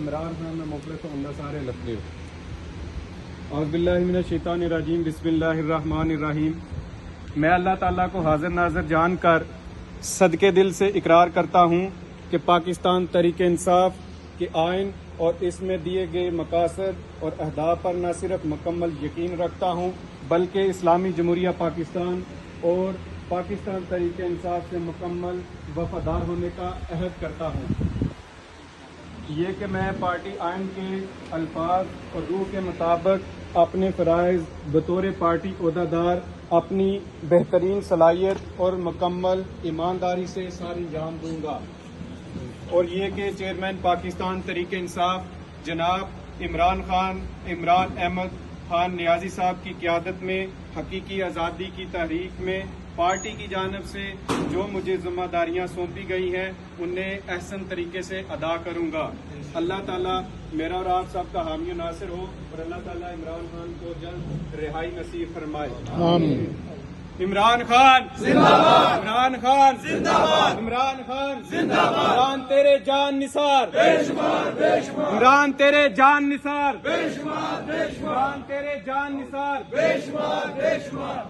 عمران خان میں مخلص ہوں، اللہ سارے لگتے ہو۔ اعوذ باللہ من الشیطان الرجیم، بسم اللہ الرحمن الرحیم۔ میں اللہ تعالیٰ کو حاضر ناظر جان کر صدقے دل سے اقرار کرتا ہوں کہ پاکستان تحریک انصاف کے آئین اور اس میں دیے گئے مقاصد اور اہداف پر نہ صرف مکمل یقین رکھتا ہوں بلکہ اسلامی جمہوریہ پاکستان اور پاکستان تحریک انصاف سے مکمل وفادار ہونے کا عہد کرتا ہوں۔ یہ کہ میں پارٹی آئین کے الفاظ اور روح کے مطابق اپنے فرائض بطور پارٹی عہدیدار اپنی بہترین صلاحیت اور مکمل ایمانداری سے ساری انجام دوں گا، اور یہ کہ چیئرمین پاکستان تحریک انصاف جناب عمران احمد خان نیازی صاحب کی قیادت میں حقیقی آزادی کی تحریک میں پارٹی کی جانب سے جو مجھے ذمہ داریاں سونپی گئی ہیں انہیں احسن طریقے سے ادا کروں گا۔ اللہ تعالیٰ میرا اور آپ سب کا حامی و ناصر ہو، اور اللہ تعالیٰ عمران خان کو جلد رہائی نصیب فرمائے۔ آمین۔ عمران خان زندہ باد، عمران خان زندہ باد، عمران خان زندہ باد، عمران تیرے جان نثار بے شمار بے شمار، عمران تیرے جان نثار بے شمار بے شمار، عمران تیرے جان نثار بے شمار بے شمار۔